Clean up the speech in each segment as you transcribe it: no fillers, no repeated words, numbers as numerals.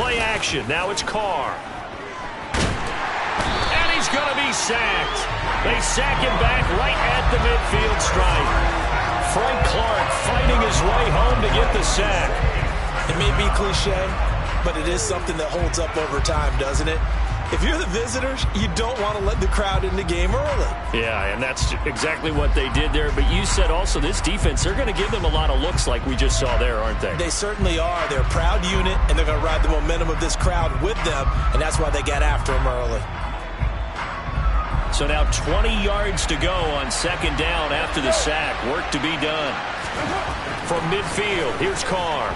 Play action. Now it's Carr. And he's going to be sacked. They sack him back right at the midfield stripe. Frank Clark fighting his way home to get the sack. It may be cliche, but it is something that holds up over time, doesn't it? If you're the visitors, you don't want to let the crowd in the game early. Yeah, and that's exactly what they did there. But you said also this defense, they're going to give them a lot of looks like we just saw there, aren't they? They certainly are. They're a proud unit, and they're going to ride the momentum of this crowd with them, and that's why they got after them early. So now 20 yards to go on second down after the sack. Work to be done. From midfield, here's Carr.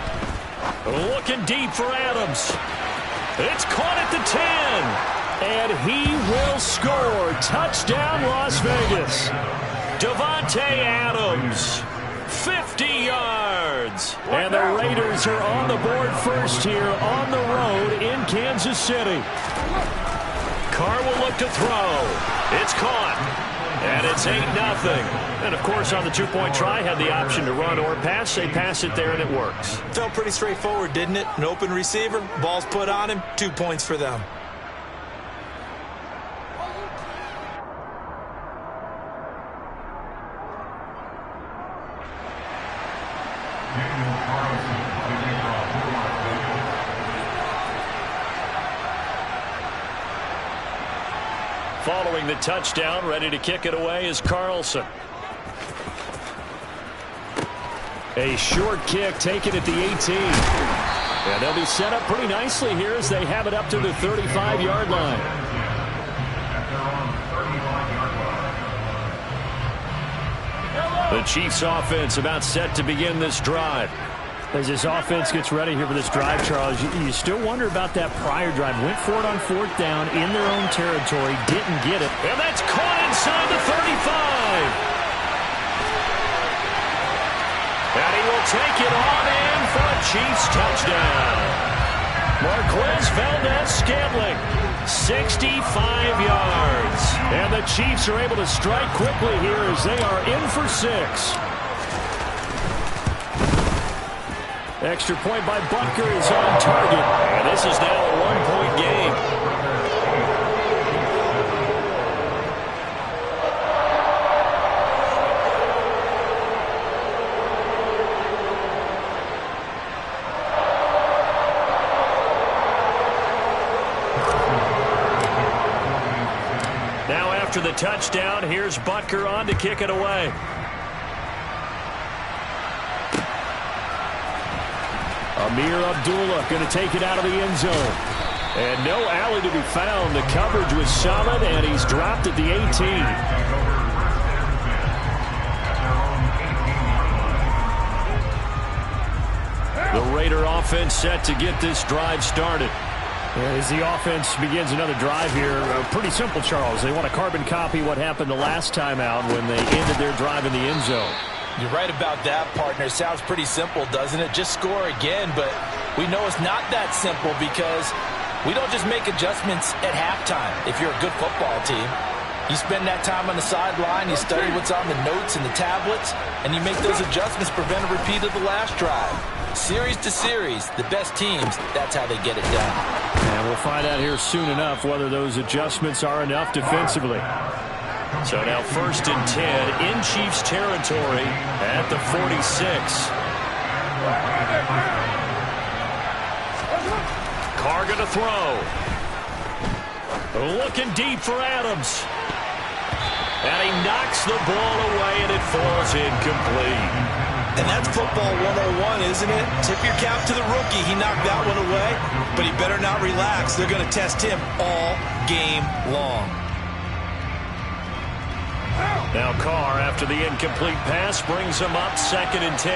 Looking deep for Adams. It's caught at the 10. And he will score. Touchdown, Las Vegas. Davante Adams. 50 yards. And the Raiders are on the board first here on the road in Kansas City. Carr will look to throw. It's caught. And it's 8-0. And, of course, on the two-point try, had the option to run or pass. They pass it there, and it works. Felt pretty straightforward, didn't it? An open receiver, ball's put on him, 2 points for them. Following the touchdown, ready to kick it away is Carlson. A short kick taken at the 18. And they'll be set up pretty nicely here as they have it up to the 35-yard line. The Chiefs offense about set to begin this drive. As this offense gets ready here for this drive, Charles, you still wonder about that prior drive. Went for it on fourth down in their own territory, didn't get it. And that's caught inside the 35. And he will take it on in for a Chiefs touchdown. Marquez Valdez-Scantling, 65 yards. And the Chiefs are able to strike quickly here as they are in for 6. Extra point by Butker is on target. And this is now a one-point game. Now after the touchdown, here's Butker on to kick it away. Amir Abdullah going to take it out of the end zone. And no alley to be found. The coverage was solid, and he's dropped at the 18. The Raider offense set to get this drive started. As the offense begins another drive here, pretty simple, Charles. They want to carbon copy what happened the last time out when they ended their drive in the end zone. You're right about that, partner. Sounds pretty simple, doesn't it? Just score again, but we know it's not that simple because we don't just make adjustments at halftime. If you're a good football team, you spend that time on the sideline, you study what's on the notes and the tablets, and you make those adjustments, prevent a repeat of the last drive. Series to series, the best teams, that's how they get it done. And we'll find out here soon enough whether those adjustments are enough defensively. So now 1st and 10 in Chiefs territory at the 46. Carr going to throw. Looking deep for Adams. And he knocks the ball away and it falls incomplete. And that's football 101, isn't it? Tip your cap to the rookie. He knocked that one away, but he better not relax. They're going to test him all game long. Now Carr, after the incomplete pass, brings him up 2nd and 10.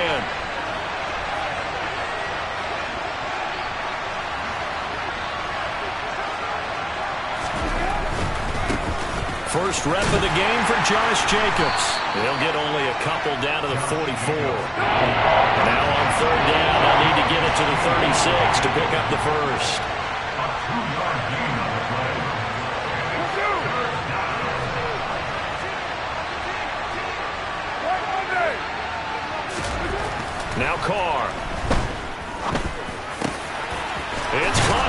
First rep of the game for Josh Jacobs. He'll get only a couple down to the 44. Now on 3rd down, they'll need to get it to the 36 to pick up the first. Now Carr. It's caught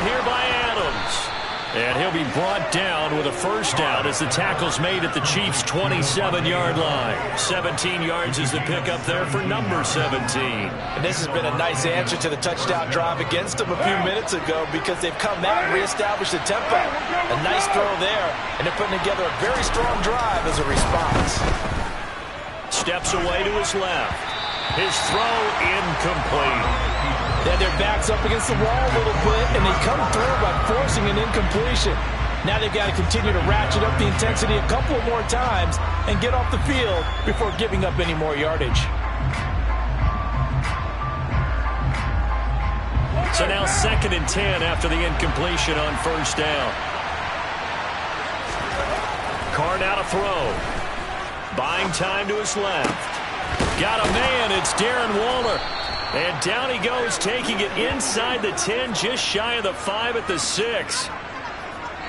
And he'll be brought down with a first down as the tackle's made at the Chiefs' 27-yard line. 17 yards is the pickup there for number 17. And this has been a nice answer to the touchdown drive against them a few minutes ago because they've come out and reestablished the tempo. A nice throw there, and they're putting together a very strong drive as a response. Steps away to his left. His throw incomplete. Then their back's up against the wall a little bit, and they come through by forcing an incompletion. Now they've got to continue to ratchet up the intensity a couple more times and get off the field before giving up any more yardage. So now 2nd and 10 after the incompletion on first down. Carr now to throw. Buying time to his left. Got a man. It's Darren Waller. And down he goes, taking it inside the 10, just shy of the 5 at the 6.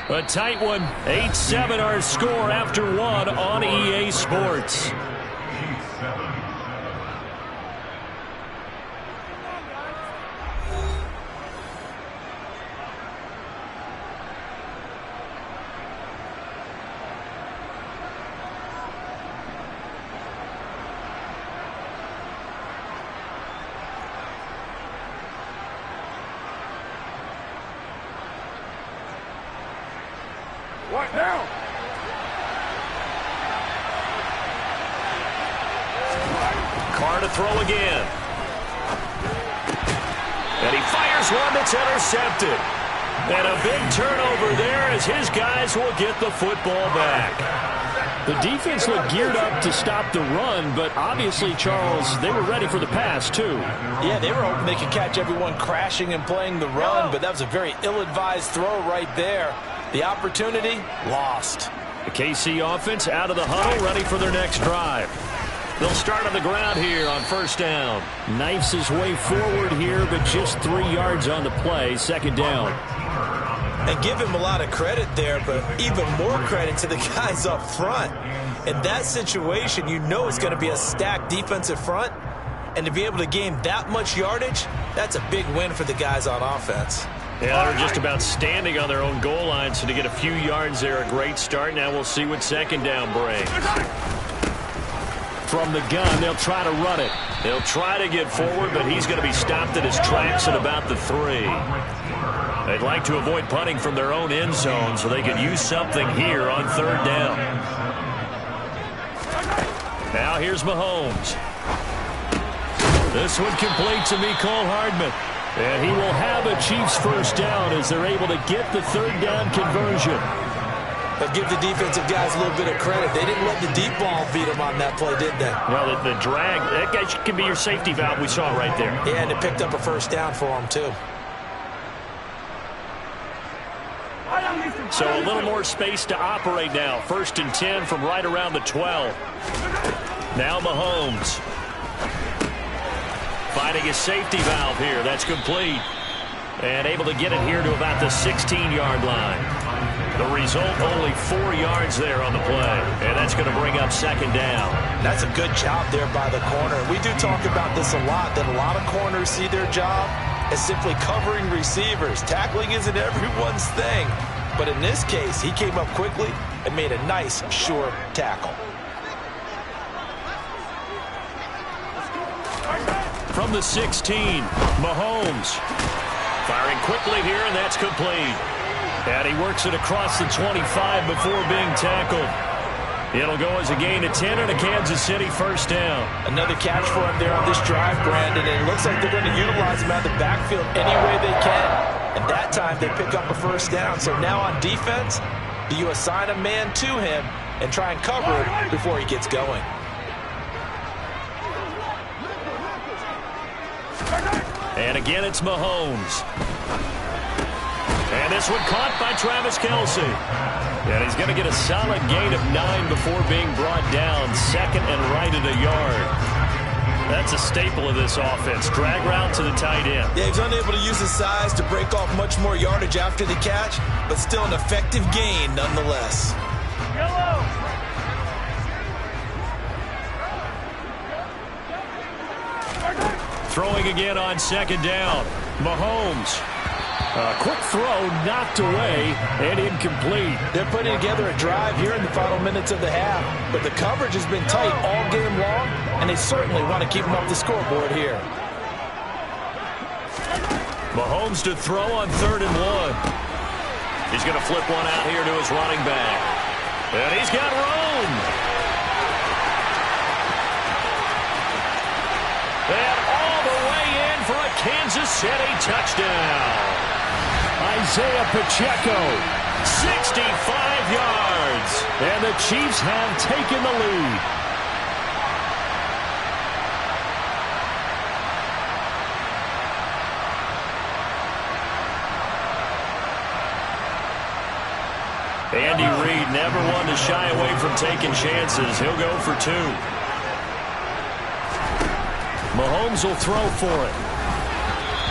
A tight one. 8-7 our score after 1 on EA Sports. What now? Carr to throw again. And he fires one that's intercepted. And a big turnover there as his guys will get the football back. The defense looked geared up to stop the run, but obviously, Charles, they were ready for the pass, too. Yeah, they were hoping they could catch everyone crashing and playing the run, but that was a very ill-advised throw right there. The opportunity, lost. The KC offense out of the huddle, ready for their next drive. They'll start on the ground here on first down. Knifes his way forward here, but just 3 yards on the play, 2nd down. And give him a lot of credit there, but even more credit to the guys up front. In that situation, you know it's going to be a stacked defensive front, and to be able to gain that much yardage, that's a big win for the guys on offense. Yeah, they're just about standing on their own goal line, so to get a few yards there, a great start. Now we'll see what 2nd down brings. From the gun, they'll try to run it. They'll try to get forward, but he's going to be stopped at his tracks at about the 3. They'd like to avoid punting from their own end zone so they could use something here on 3rd down. Now here's Mahomes. This one complete to Mecole Hardman. And he will have a Chiefs first down as they're able to get the 3rd down conversion. But give the defensive guys a little bit of credit. They didn't let the deep ball beat them on that play, did they? Well, the drag, that guy can be your safety valve we saw right there. Yeah, and it picked up a first down for them, too. So a little more space to operate now. 1st and 10 from right around the 12. Now Mahomes. Finding his safety valve here. That's complete. And able to get it here to about the 16-yard line. The result, only 4 yards there on the play. And that's going to bring up 2nd down. That's a good job there by the corner. We do talk about this a lot, that a lot of corners see their job as simply covering receivers. Tackling isn't everyone's thing. But in this case, he came up quickly and made a nice, sure tackle. From the 16, Mahomes. Firing quickly here, and that's complete. And he works it across the 25 before being tackled. It'll go as a gain of 10 and a Kansas City first down. Another catch for him there on this drive, Brandon, and it looks like they're going to utilize him out of the backfield any way they can. And that time they pick up a first down. So now on defense, do you assign a man to him and try and cover it before he gets going? And again, it's Mahomes. And this one caught by Travis Kelce. And he's going to get a solid gain of 9 before being brought down. 2nd and right at a yard. That's a staple of this offense. Drag route to the tight end. Yeah, he's unable to use his size to break off much more yardage after the catch, but still an effective gain nonetheless. Throwing again on 2nd down. Mahomes. Quick throw, knocked away, and incomplete. They're putting together a drive here in the final minutes of the half, but the coverage has been tight all game long, and they certainly want to keep them off the scoreboard here. Mahomes to throw on 3rd and 1. He's going to flip one out here to his running back. And he's got room. And all the way in for a Kansas City touchdown. Isaiah Pacheco, 65 yards. And the Chiefs have taken the lead. Andy Reid never one to shy away from taking chances. He'll go for 2. Mahomes will throw for it.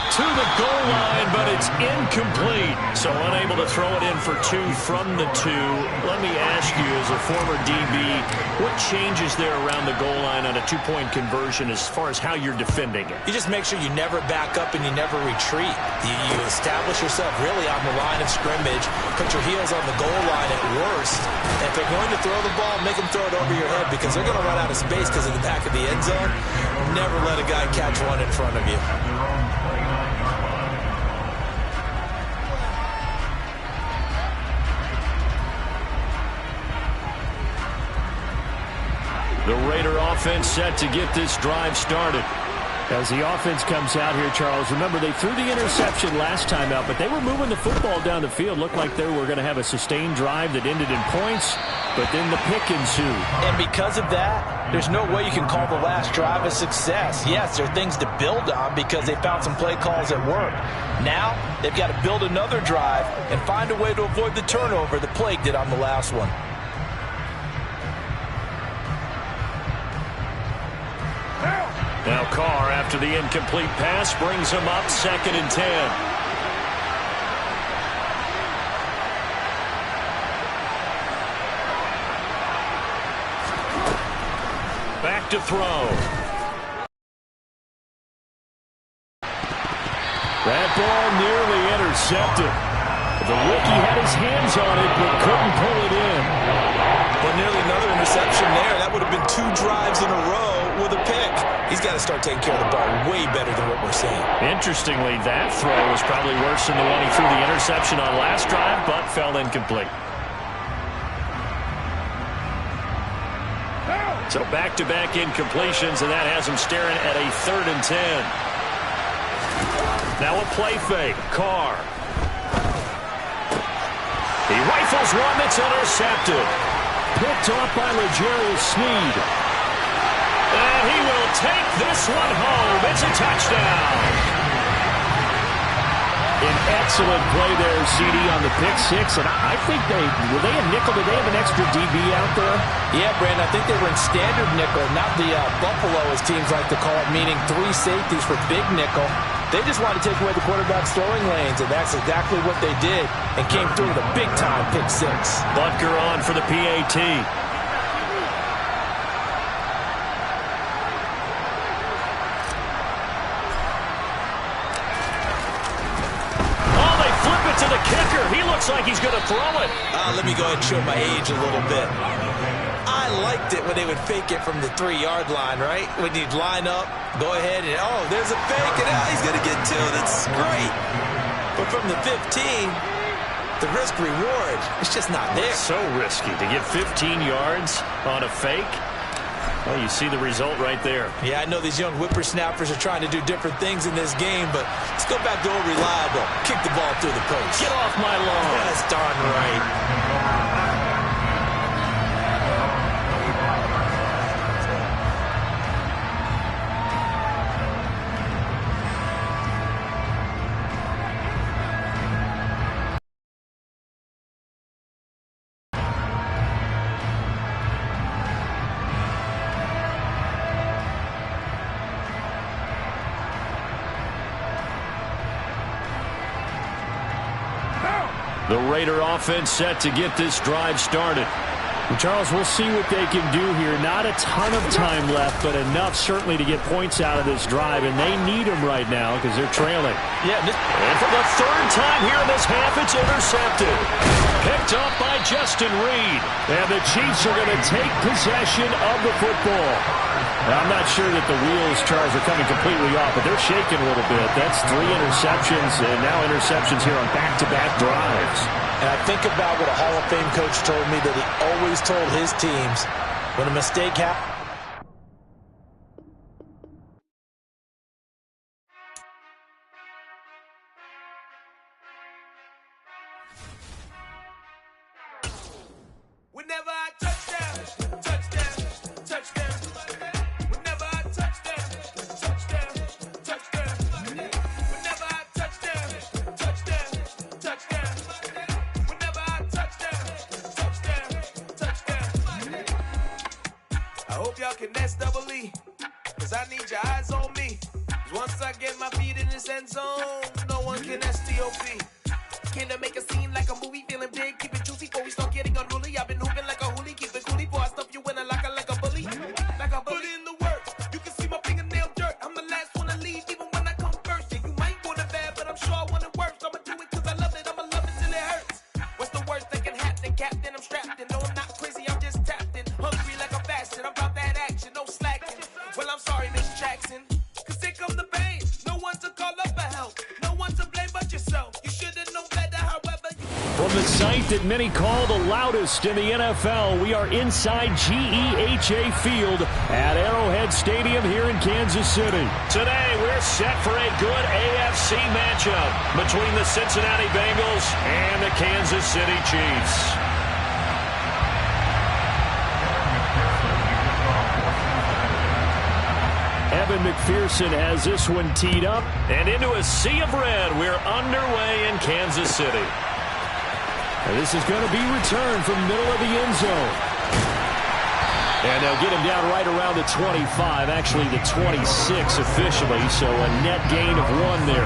To the goal line, but it's incomplete. So unable to throw it in for 2 from the 2. Let me ask you, as a former DB, what changes there around the goal line on a 2-point conversion as far as how you're defending it? You just make sure you never back up and you never retreat. You establish yourself really on the line of scrimmage, put your heels on the goal line at worst. And if they're going to throw the ball, make them throw it over your head because they're going to run out of space because of the back of the end zone. Never let a guy catch one in front of you. The Raider offense set to get this drive started. As the offense comes out here, Charles, remember they threw the interception last time out, but they were moving the football down the field. Looked like they were going to have a sustained drive that ended in points, but then the pick ensued. And because of that, there's no way you can call the last drive a success. Yes, there are things to build on because they found some play calls at work. Now, they've got to build another drive and find a way to avoid the turnover the Plague did on the last one. Now Carr, after the incomplete pass, brings him up 2nd and 10. Back to throw. That ball nearly intercepted. The rookie had his hands on it, but couldn't pull it in. But nearly another interception there. That would have been 2 drives in a row with a pick. He's got to start taking care of the ball way better than what we're seeing. Interestingly, that throw was probably worse than the one he threw the interception on last drive, but fell incomplete. So back-to-back incompletions, and that has him staring at a 3rd and 10. Now a play fake. Carr. He rifles one that's intercepted. Picked off by L'Jarius Sneed. And he will take this one home. It's a touchdown. An excellent play there, CD, on the pick 6. And I think were they a nickel? Did they have an extra DB out there? Yeah, Brandon, I think they were in standard nickel, not the Buffalo, as teams like to call it, meaning 3 safeties for big nickel. They just wanted to take away the quarterback's throwing lanes, and that's exactly what they did, and came through with a big-time pick 6. Butker on for the PAT. To the kicker. He looks like he's going to throw it. Let me go ahead and show my age a little bit. I liked it when they would fake it from the 3-yard line, right? When you'd line up, go ahead and, oh, there's a fake, and he's going to get 2. That's great. But from the 15, the risk-reward, it's just not there. So risky to get 15 yards on a fake. Well, you see the result right there. Yeah, I know these young whippersnappers are trying to do different things in this game, but let's go back to old reliable. Kick the ball through the post. Get off my lawn. That's darn right. The Raider offense set to get this drive started. Charles, we'll see what they can do here. Not a ton of time left, but enough certainly to get points out of this drive, and they need them right now because they're trailing. Yeah, and for the third time here in this half, it's intercepted. Picked up by Justin Reed. And the Chiefs are going to take possession of the football. Now, I'm not sure that the wheels, Charles, are coming completely off, but they're shaking a little bit. That's 3 interceptions, and now interceptions here on back-to-back drives. And I think about what a Hall of Fame coach told me, that he always told his teams, when a mistake happens, whenever I touchdown, touchdown, touchdown. Whenever I touchdown, touchdown, touchdown. Whenever I touchdown, touchdown, touchdown. Whenever I touchdown, touchdown, touchdown. I hope y'all can nest double E, cause I need your eyes on me. Cause once I get my feet in this end zone, no one can STOP. Came to make a scene like a movie, feeling big, keep it juicy before we start getting unruly. I've been hooping like a hoolie, keep it coolie before I stuff you in a locker like a bully. Like a bully in the work, you can see my fingernail dirt. I'm the last one to leave, even when I come first. Yeah, you might want it bad, but I'm sure I want it worse. I'ma do it cause I love it, I'ma love it till it hurts. What's the worst that can happen? Captain, I'm strapped in. No, I'm not crazy, I'm just tapped in. Hungry like a fashion, I'm about that action, no slacking. Well, I'm sorry, Miss Jackson, cause here come the pain. No one to call up for help, no one to blame but yourself. You should've known better, however. From the site that many call the loudest in the NFL, we are inside GEHA Field at Arrowhead Stadium here in Kansas City. Today, we're set for a good AFC matchup between the Cincinnati Bengals and the Kansas City Chiefs. Evan McPherson has this one teed up. And into a sea of red, we're underway in Kansas City. And this is going to be returned from middle of the end zone. And they'll get him down right around the 25, actually the 26 officially, so a net gain of 1 there.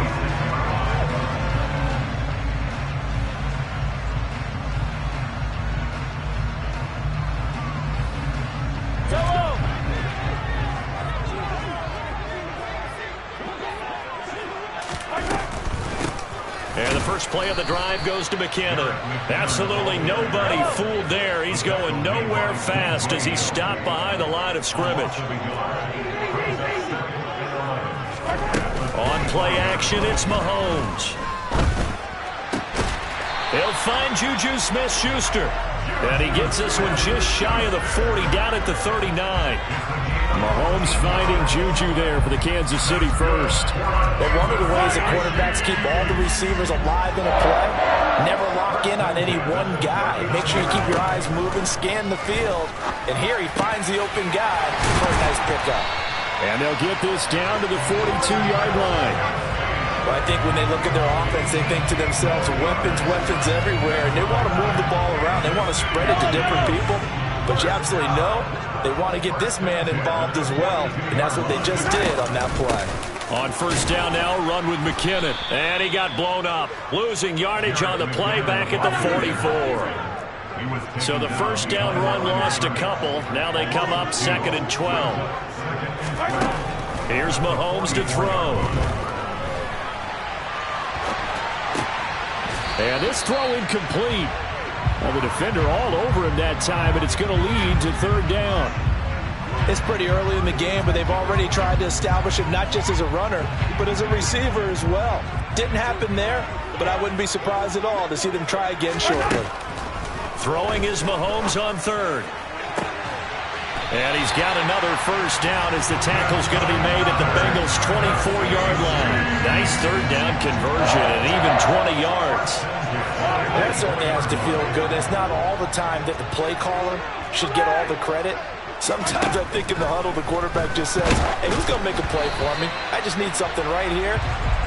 And the first play of the drive goes to McKinnon. Absolutely nobody fooled there. He's going nowhere fast as he stopped behind the line of scrimmage. On play action, it's Mahomes. He'll find Juju Smith-Schuster. And he gets this one just shy of the 40, down at the 39. Mahomes finding Juju there for the Kansas City first. But one of the ways that quarterbacks keep all the receivers alive in a play, never lock in on any one guy. Make sure you keep your eyes moving, scan the field. And here he finds the open guy for a nice pickup. And they'll get this down to the 42-yard line. Well, I think when they look at their offense, they think to themselves, weapons, weapons everywhere. And they want to move the ball around. They want to spread it to different people. But you absolutely know they want to get this man involved as well. And that's what they just did on that play. On first down now, run with McKinnon. And he got blown up. Losing yardage on the play back at the 44. So the first down run lost a couple. Now they come up 2nd and 12. Here's Mahomes to throw. And this throw incomplete. Well, the defender all over him that time, but it's going to lead to 3rd down. It's pretty early in the game, but they've already tried to establish him not just as a runner, but as a receiver as well. Didn't happen there, but I wouldn't be surprised at all to see them try again shortly. Throwing is Mahomes on 3rd. And he's got another first down as the tackle's going to be made at the Bengals' 24-yard line. Nice 3rd down conversion and even 20 yards. That certainly has to feel good. It's not all the time that the play caller should get all the credit. Sometimes I think in the huddle, the quarterback just says, hey, who's going to make a play for me? I just need something right here.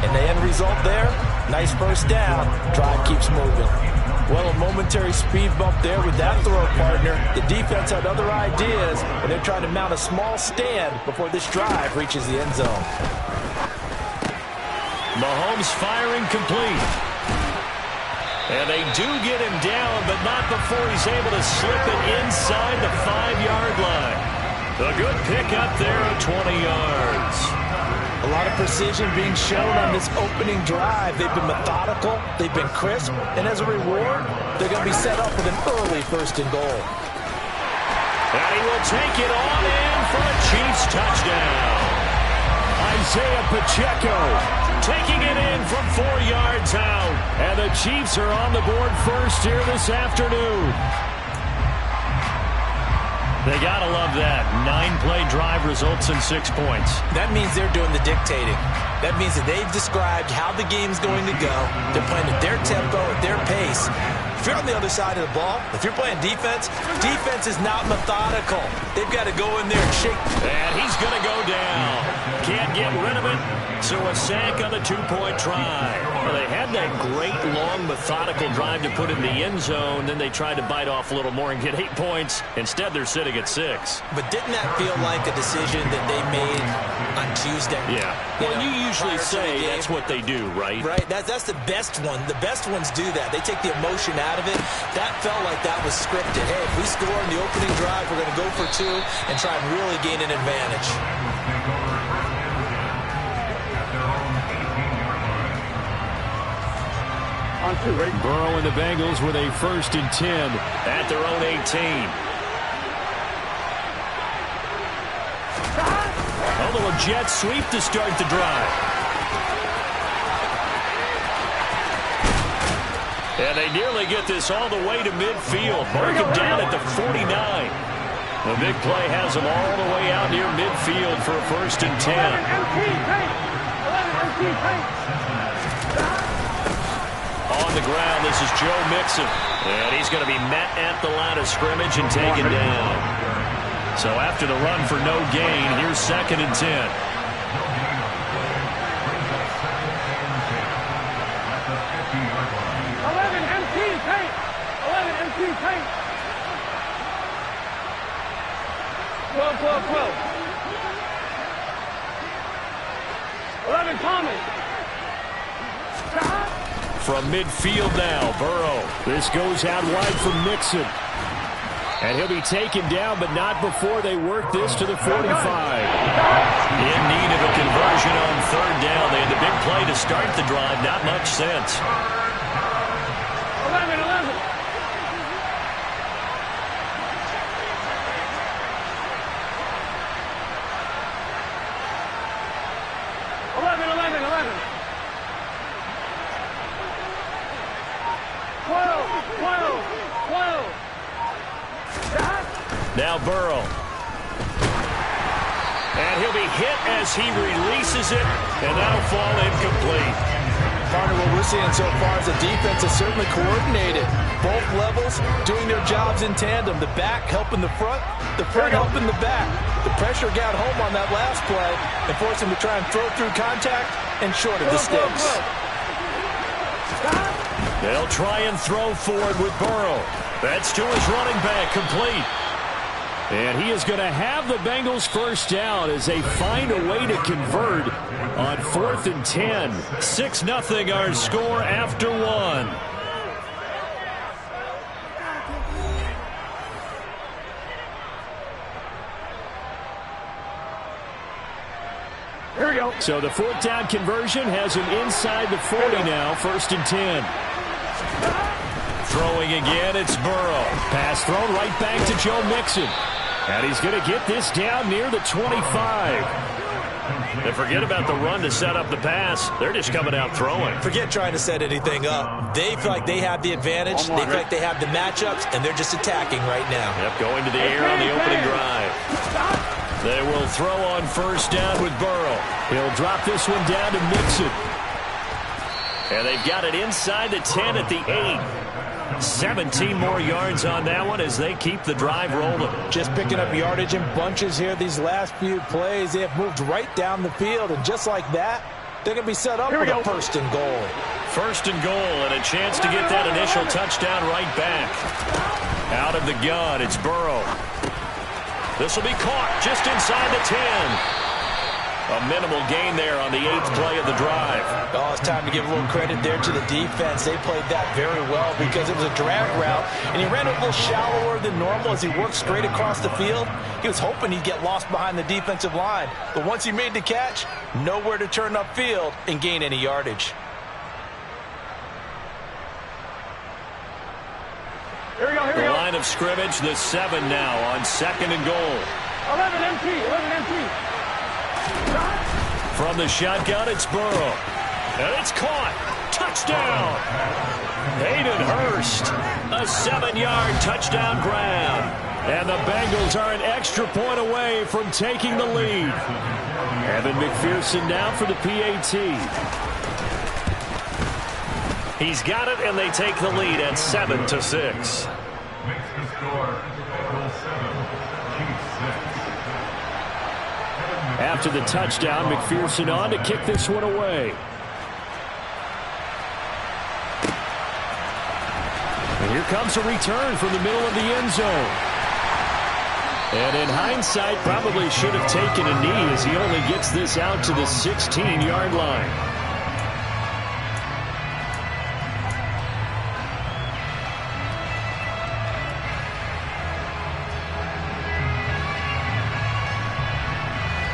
And the end result there, nice first down. Drive keeps moving. Well, a momentary speed bump there with that throw partner. The defense had other ideas, and they're trying to mount a small stand before this drive reaches the end zone. Mahomes firing complete. And they do get him down, but not before he's able to slip it inside the 5-yard line. A good pickup there of 20 yards. A lot of precision being shown on this opening drive. They've been methodical, they've been crisp, and as a reward, they're going to be set up with an early 1st and goal. And he will take it on in for a Chiefs touchdown. Isaiah Pacheco taking it in from 4 yards out. And the Chiefs are on the board first here this afternoon. They got to love that. 9-play drive results in 6 points. That means they're doing the dictating. That means that they've described how the game's going to go. They're playing at their tempo, at their pace. If you're on the other side of the ball, if you're playing defense, defense is not methodical. They've got to go in there and shake. And he's going to go down. Can't get rid of it. So a sack on the 2-point try. Well, they had that great, long, methodical drive to put in the end zone. Then they tried to bite off a little more and get 8 points. Instead, they're sitting at 6. But didn't that feel like a decision that they made on Tuesday? Yeah. Well, you usually say that's what they do, right? Right. That's the best one. The best ones do that. They take the emotion out of it. That felt like that was scripted. Hey, if we score in the opening drive, we're going to go for 2 and try and really gain an advantage. Burrow and the Bengals with a 1st and 10 at their own 18. A little jet sweep to start the drive. And they nearly get this all the way to midfield. Mark him down at the 49. The big play has them all the way out near midfield for a 1st and 10. On the ground, this is Joe Mixon. And he's going to be met at the line of scrimmage and taken down. So after the run for no gain, here's 2nd and 10. 11 empty paint. 11 empty paint. 12, 12, 12. 11 Thomas. From midfield now, Burrow. This goes out wide from Mixon. And he'll be taken down, but not before they work this to the 45. In need of a conversion on 3rd down. They had the big play to start the drive. Not much sense. 11, 11. 11, 11, 11. 12, 12, 12. Now Burrow. And he'll be hit as he releases it, and that'll fall incomplete. Partner, what we're seeing so far is the defense is certainly coordinated. Both levels doing their jobs in tandem. The back helping the front helping the back. The pressure got home on that last play and forced him to try and throw through contact and short of the sticks. They'll try and throw forward with Burrow. That's to his running back, complete. And he is going to have the Bengals 1st down as they find a way to convert on 4th and 10. 6-0 our score after 1. Here we go. So the 4th down conversion has him inside the 40 now, 1st and 10. Throwing again, it's Burrow. Pass thrown right back to Joe Mixon. And he's going to get this down near the 25. And forget about the run to set up the pass. They're just coming out throwing. Forget trying to set anything up. They feel like they have the advantage. They feel like they have the matchups, and they're just attacking right now. Yep, going to the air on the opening drive. They will throw on 1st down with Burrow. He'll drop this one down to Mixon. And they've got it inside the 10 at the 8. 17 more yards on that one as they keep the drive rolling. Just picking up yardage in bunches here these last few plays. They have moved right down the field, and just like that, they're going to be set up with a 1st and goal. 1st and goal, and a chance to get that initial touchdown right back. Out of the gun, it's Burrow. This will be caught just inside the 10. A minimal gain there on the 8th play of the drive. Oh, it's time to give a little credit there to the defense. They played that very well because it was a drag route, and he ran a little shallower than normal as he worked straight across the field. He was hoping he'd get lost behind the defensive line, but once he made the catch, nowhere to turn upfield and gain any yardage. Here we go, here we The go. line of scrimmage, the 7 now on 2nd and goal. 11 MT, 11 MT. From the shotgun, it's Burrow. And it's caught. Touchdown. Hayden Hurst. A 7-yard touchdown grab. And the Bengals are an extra point away from taking the lead. Evan McPherson now for the PAT. He's got it, and they take the lead at 7-6. Makes the score Bengals 7, Chiefs 6. After the touchdown, McPherson on to kick this one away. And here comes a return from the middle of the end zone. And in hindsight, probably should have taken a knee as he only gets this out to the 16-yard line.